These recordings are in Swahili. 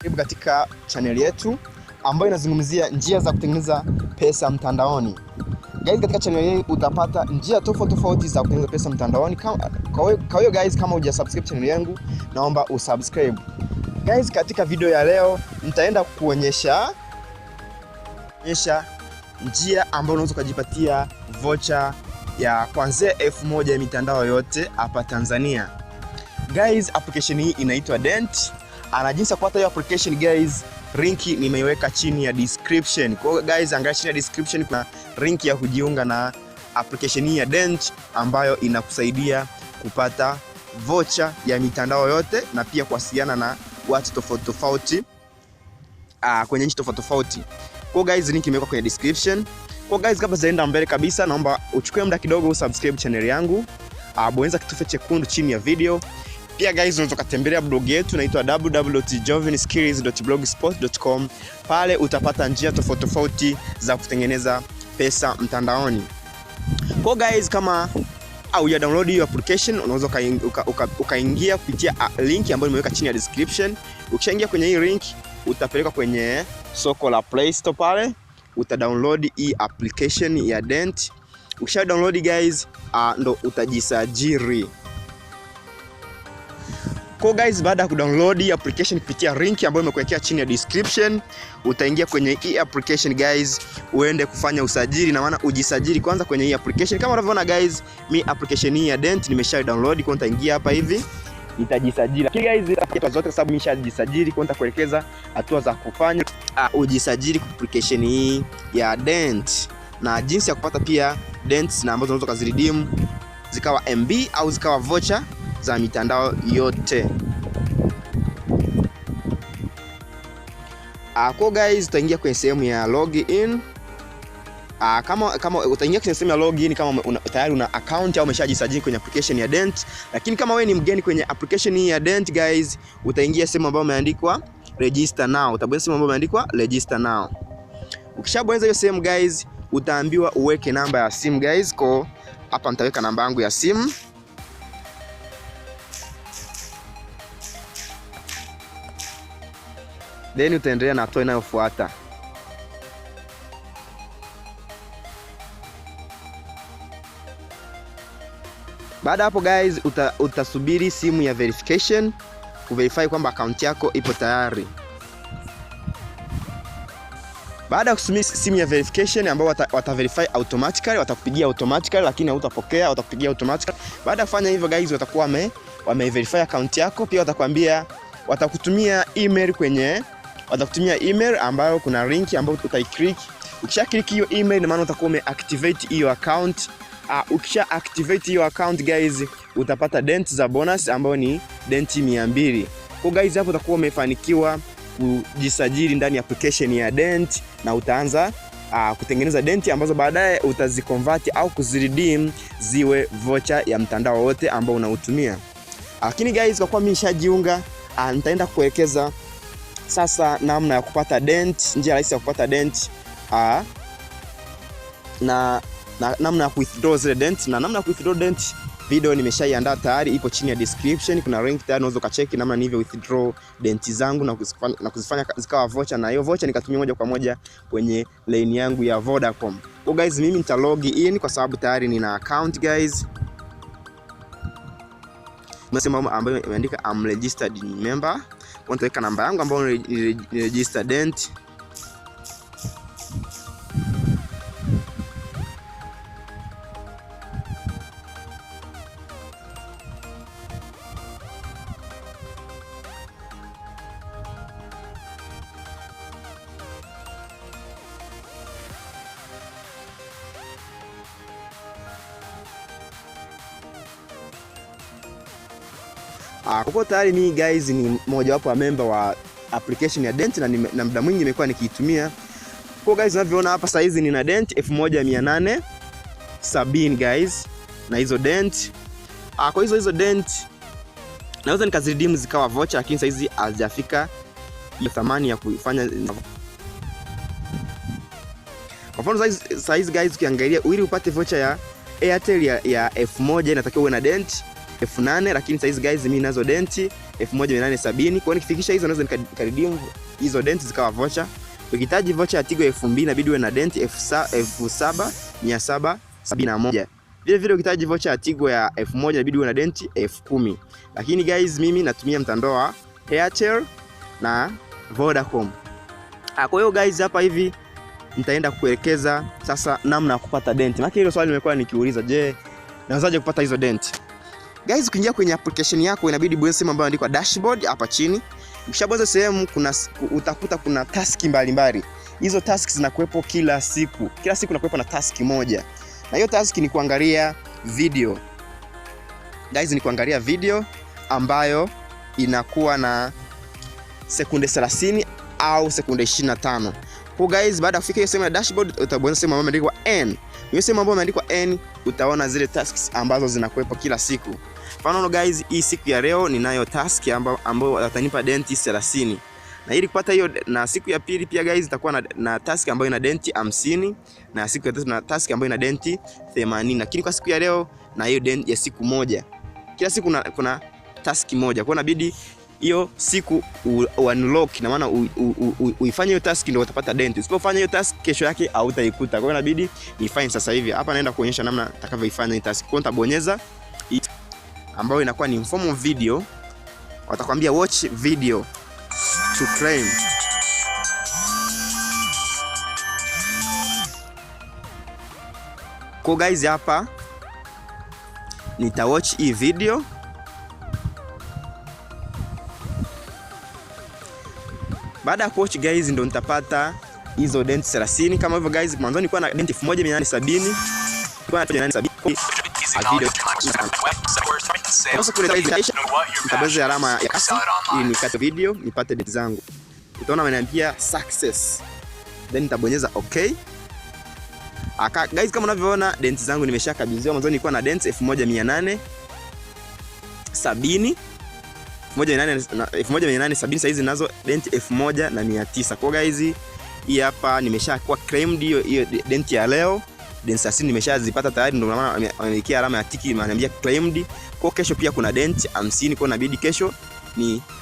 Karibu katika channel yetu ambayo inazungumzia njia za kutengeneza pesa mtandaoni. Guys, katika channel hii utapata njia tofauti za kutengeneza pesa mtandaoni. Kwa hiyo guys, kama hujasubscribe channel yangu, naomba usubscribe. Guys, katika video ya leo nitaenda kuonyesha njia ambayo unaweza kujipatia vocha ya kuanzia 1000 ya mitandao yote hapa Tanzania. Guys, application hii inaitwa Dent. Ana jinsi ya kupata hiyo application guys, link nimeiweka chini ya description. Kwa hiyo guys, angalia chini ya description kuna link ya kujiunga na application hii ya Dent ambayo inakusaidia kupata vocha ya mitandao yote na pia kuwasiliana na watu tofauti kwenye nchi tofauti. Kwa guys, link imewekwa kwenye description. Kwa guys, kabla sijaenda mbele kabisa, naomba uchukue muda kidogo usubscribe channel yangu. Bonyeza kitufe chekundu chini ya video. Pia guys, unaweza kutembelea blog yetu inaitwa www.jovinskills.blogspot.com. Pale utapata njia tofauti za kutengeneza pesa mtandaoni. Kwa guys, kama ya download hiyo application, unaweza ukaingia kupitia link ambayo nimeweka chini ya description. Ukishaingia kwenye hii link, utapeleka kwenye soko la Play Store. Pale utadownload hii application ya Dent. Ukisha download guys, ndo utajisajili. Kwa guys, baada ya kudownload hii application kupitia link ambayo nimekuwekea chini ya description, utaingia kwenye hii application guys, uende kufanya usajili, na maana ujisajili kwanza kwenye hii application. Kama unavyoona guys, mi application hii ya Dent nimesha download. Kwa nitaingia hapa hivi, nitajisajili. Lakini guys, hatua zote sababu nimeshajisajili, kwa nitakuelekeza hatua za kufanya ujisajili kwa application hii ya Dent na jinsi ya kupata pia Dent na ambazo unaweza kuzi-redeem zikawa MB au zikawa vocha za mitandao yote. Kwa guys, utaingia kwenye sehemu ya login. Kama utaingia kwenye sehemu ya login kama tayari una account au umeshajisajili kwenye application ya Dent. Lakini kama wewe ni mgeni kwenye application hii ya Dent guys, utaingia sehemu ambayo imeandikwa register now. Utabonyeza sehemu ambayo imeandikwa register now. Ukishabonyeza hiyo sehemu guys, utaambiwa uweke namba ya simu guys. Kwa hapa nitaweka namba yangu ya simu. Then utaendelea na hatua inayofuata. Baada hapo guys, utasubiri simu ya verification kuverify kwamba account yako ipo tayari. Baada ya kusubiri simu ya verification ambao wataverify automatically, watakupigia automatically, lakini hautapokea, watakupigia automatically. Baada ya kufanya hivyo guys, watakuwa wameverify account yako. Pia watakwambia watakutumia email ambayo kuna link ambayo utaiclick. Ukisha click hiyo email, maana utakuwa umeactivate hiyo account. Ukisha activate hiyo account guys, utapata Dent za bonus ambayo ni Dent 200. Kwa guys, hapo utakuwa umefanikiwa kujisajili ndani ya application ya Dent na utaanza kutengeneza Dent ambazo baadaye utaziconvert au kuzi-redeem ziwe vocha ya mtandao wote ambao unautumia. Lakini guys, kwa kuwa mimi nishajiunga, nitaenda kuelekeza sasa namna ya kupata Dent, njia rahisi ya kupata Dent, na namna ya withdraw zile Dent. Na namna ya withdraw Dent video nimeshaiandaa tayari, ipo chini ya description. Kuna link tayari, unaweza ukacheki namna nilivyo withdraw Dent zangu na kuzifanya zikawa vocha, na hiyo vocha nikatumia moja kwa moja kwenye line yangu ya Vodacom. Kwa guys, mimi nita log in kwa sababu tayari nina account guys. Nasema ambayo imeandika I'm registered member. Nitaweka namba yangu ambayo ni register Dent. Kwa tayari mimi guys ni mmoja wapo wa member wa application ya Dent na muda mwingi nimekuwa nikiitumia. Kwa guys, unavyoona hapa sasa hizi nina Dent 1870 guys na hizo Dent. Kwa hizo Dent naweza nikazi-redeem zikawa vocha, lakini sasa hizi hazijafika hiyo thamani ya kufanya. Kwa mfano sasa hizi guys, ukiangalia ili upate vocha ya Airtel ya 1000 inatakiwa uwe na Dent 8000, lakini sasa hizi guys mimi nazo Dent 1870. Kwa nikifikisha hizo naweza nikaredeem hizo dent zikawa vocha. Ukihitaji vocha ya Tigo 2000 inabidi uwe na dent 7771. Vile vile ukihitaji vocha ya Tigo ya 1000 inabidi uwe na dent 10,000. Lakini guys, mimi natumia mtandao wa Airtel na Vodacom. Kwa hiyo guys, hapa hivi nitaenda kuelekeza sasa namna ya kupata dent. Maana hilo swali nimekuwa nikiuliza, je, nawezaje kupata hizo dent? Guys, ukiingia kwenye application yako inabidi bonyeza sehemu ambayo inaandikwa dashboard hapa chini. Ukishabonyeza sehemu utakuta kuna task mbalimbali. Hizo tasks zinakuwepo kila siku. Kila siku inakuwepo na task moja. Na hiyo task ni kuangalia video. Guys, ni kuangalia video ambayo inakuwa na sekunde 30 au sekunde 25. Kwa guys, baada ya kufika hiyo sehemu ya dashboard utabonyeza sehemu ambayo imeandikwa N. Hiyo sehemu ambayo imeandikwa N utaona zile tasks ambazo zinakuwepo kila siku. Mfano guys, hii siku ya leo ninayo task ambayo watanipa dent 30. Na ili kupata hiyo, na siku ya pili pia guys itakuwa na task ambayo ina dent 50, na siku ya tatu na task ambayo ina dent 80. Lakini kwa siku ya leo na hiyo dent ya siku moja. Kila siku kuna task moja. Kwa inabidi hiyo siku unlock, na maana uifanye hiyo task ndio utapata dent. Usipofanya hiyo task kesho yake hautaikuta. Kwa hiyo inabidi nifanye sasa hivi. Hapa naenda kuonyesha namna nitakavyoifanya hii task. Kwa nitabonyeza ambayo inakuwa ni mfumo video. Watakwambia watch video to claim. Kwa guys, hapa nita watch hii video. Baada ya watch guys ndio nitapata hizo dent 30 kama hivyo guys. Mwanzo nilikuwa na dent 1870. Kwa 1870 sasa kule nitabonyeza alama ya kasi ili nikate video nipate dent zangu. Utaona wananiambia success. Then nitabonyeza okay. Guys, kama unavyoona dent zangu nimeshakabidhiwa. Mwanzo nilikuwa na dent 1870. 1870 saizi nazo dent 1900. Kwa guys, hii hapa nimeshakuwa claimed hiyo dent ya leo. Dent 30 nimeshazipata tayari, ndio maana wameniwekea alama ya tiki, wananiambia claimed. Kwa kesho pia kuna dent 50, kwa inabidi kesho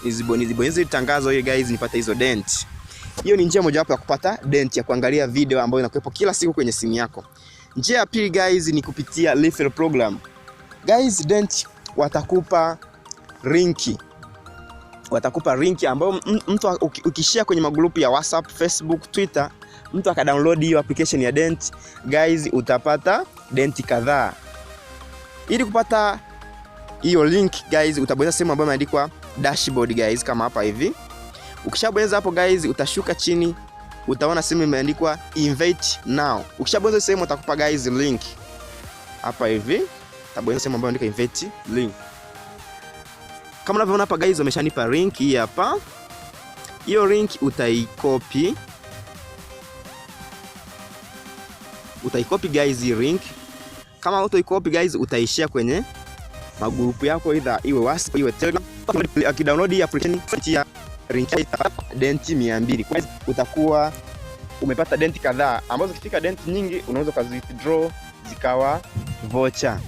nizibonyeze tangazo hiyo guys nipate hizo dent. Hiyo ni njia moja wapo ya kupata dent, ya kuangalia video ambayo inakuwepo kila siku kwenye simu yako. Njia ya pili guys ni kupitia referral program. Guys, dent watakupa linki ambayo mtu ukishare kwenye magrupu ya WhatsApp, Facebook, Twitter, mtu akadownload hiyo application ya dent, guys utapata dent kadhaa. Ili kupata hiyo link guys utabonyeza sehemu ambayo imeandikwa dashboard guys, kama hapa hivi. Ukishabonyeza hapo guys utashuka chini, utaona sehemu imeandikwa invite now. Ukishabonyeza sehemu utakupa guys link hapa hivi. Utabonyeza sehemu ambayo imeandikwa invite link. Kama unavyoona hapa guys wameshanipa link hii hapa. Hiyo link utaicopy guys hii link. Kama utaicopy guys utaishare kwenye magrupu yako, either iwe WhatsApp iwe Telegram. Akidownload hii application ya link dent 200, kwa hiyo utakuwa umepata dent kadhaa ambazo ukifika dent nyingi unaweza kuwithdraw zikawa vocha.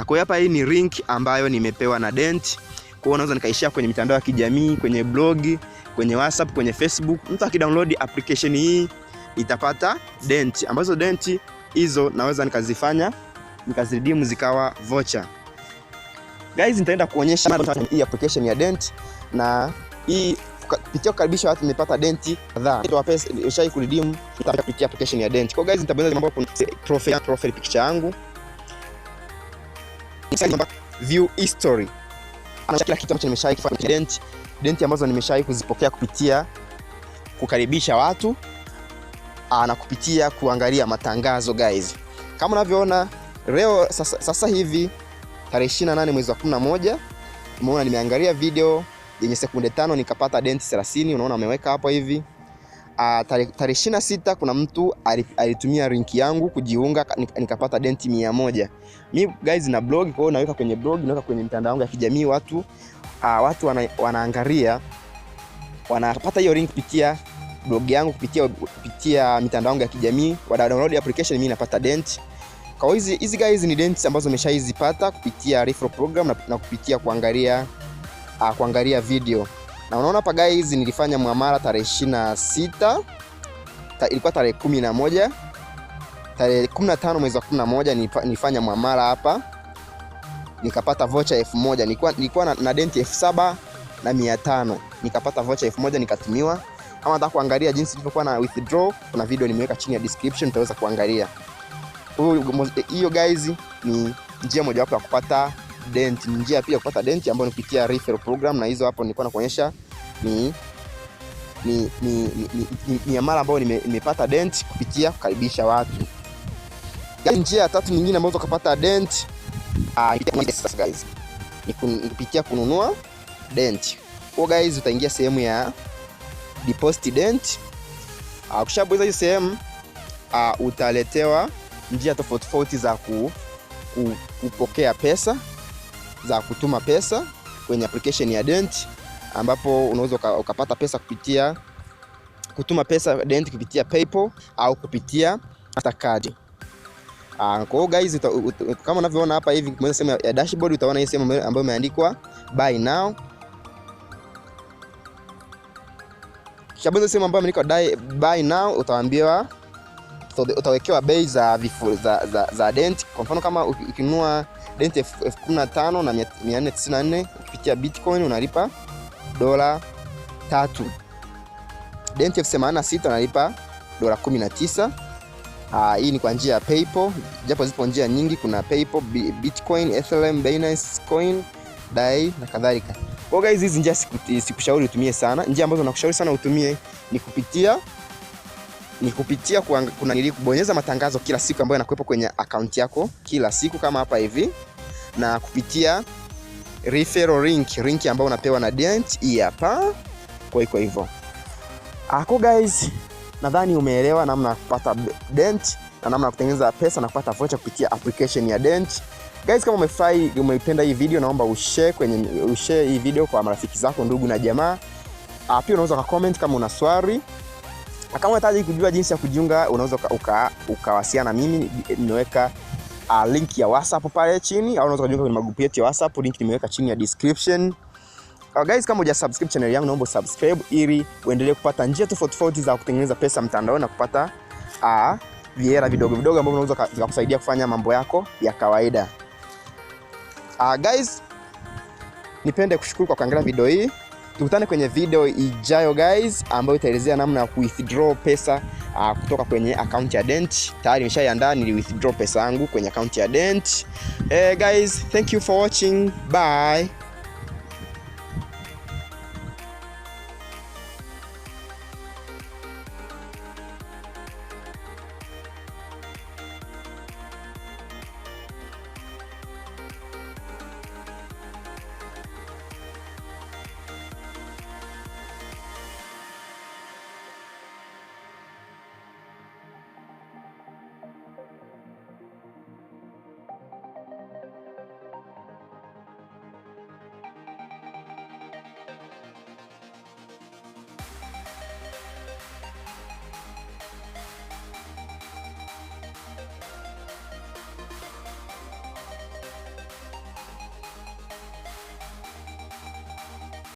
Kwa hapa hii ni link ambayo nimepewa na dent. Kwa hiyo unaweza nikaishia kwenye mitandao ya kijamii, kwenye blog, kwenye WhatsApp, kwenye Facebook. Mtu akidownload application hii itapata dent, ambazo dent hizo naweza nikaziredeem zikawa vocha. Guys, nitaenda kuonyesha hii application ya dent, na hii kupitia kukaribisha watu nimepata dent kadhaa. Ndio pesa ushai kuredeem kupitia application ya dent. Kwa guys, nitabonyeza mambo kuna profile picture yangu. View history. Anaonyesha kila kitu ambacho nimeshawahi kufanya dent ambazo nimeshawahi kuzipokea kupitia kukaribisha watu na kupitia kuangalia matangazo guys. Kama unavyoona leo sasa hivi tarehe 28 mwezi wa 11, umeona nimeangalia video yenye sekunde 5 nikapata dent 30. Unaona ameweka hapo hivi. tarehe 26 kuna mtu alitumia link yangu kujiunga, nikapata dent 100. Mimi guys na blog, kwa hiyo naweka kwenye blog, naweka kwenye mitandao yangu ya kijamii, watu wanaangalia, wanapata hiyo link kupitia blog yangu, kupitia mitandao yangu ya kijamii, download application, mimi napata dent. Kwa hizi guys ni dent ambazo nimeshaizipata kupitia referral program na kupitia kuangalia video. Na unaona hapa guys, nilifanya muamala tarehe 26, ilikuwa tarehe 11, tarehe 15 mwezi wa 11 nilifanya muamala hapa, nikapata vocha 1000. Nilikuwa na dent 7500, nikapata vocha 1000 nikatumiwa. Kama nataka kuangalia jinsi nilivyokuwa na withdraw, kuna video nimeweka chini ya description, utaweza kuangalia. Hiyo guys ni njia moja wapo ya kupata dent. Njia pia kupata dent ambayo ni kupitia referral program, na hizo hapo nilikuwa nakuonyesha ni amara ambayo nimepata dent kupitia kukaribisha watu. Njia ya tatu nyingine ambayo ukapata dent guys ni kupitia kununua dent. Kwa guys, utaingia sehemu ya deposit dent. Ukishabonyeza hiyo sehemu, utaletewa njia tofauti za kupokea pesa, za kutuma pesa kwenye application ya dent, ambapo unaweza ukapata pesa kupitia kutuma pesa dent kupitia PayPal au kupitia Mastercard. Kwa hiyo guys, kama unavyoona hapa hivi kwenye sehemu ya dashboard, utaona hii sehemu ambayo imeandikwa buy now. Kisha sehemu ambayo imeandikwa buy now, utaambiwa, utawekewa bei za dent. Kwa mfano kama ukinunua dent 15,494 kupitia Bitcoin unalipa $3. Dent 86 unalipa $19. Hii ni kwa njia ya PayPal, japo zipo njia nyingi, kuna PayPal, Bitcoin, Ethereum, Binance Coin, DAI na kadhalika. Kwa guys, hizi njia sikushauri utumie sana. Njia ambazo nakushauri sana utumie ni kupitia kubonyeza matangazo kila siku ambayo yanakuwepo kwenye account yako kila siku kama hapa hivi, na kupitia referral link ambayo unapewa na dent hii hapa. Kwa hivyo kwa guys, nadhani umeelewa namna ya kupata dent na namna ya kutengeneza pesa na kupata vocha kupitia application ya dent. Guys, kama umeipenda hii video, naomba ushare hii video kwa marafiki zako, ndugu na jamaa. Pia unaweza comment kama una swali. Kama unahitaji kujua jinsi ya kujiunga, unaweza ukawasiliana na mimi, nimeweka link ya WhatsApp pale chini, au unaweza kujiunga kwenye magrupu yetu ya WhatsApp, link nimeweka chini ya description. Guys, kama hujasubscribe channel yangu, naomba subscribe ili uendelee kupata njia tofauti za kutengeneza pesa mtandaoni na kupata viera vidogo ambavyo unaweza kukusaidia kufanya mambo yako ya kawaida. Guys, nipende kushukuru kwa kuangalia video hii. Tukutane kwenye video ijayo guys, ambayo itaelezea namna ya withdraw pesa kutoka kwenye account ya dent. Tayari nimeshaiandaa, nili withdraw pesa yangu kwenye account ya dent. Guys, thank you for watching. Bye.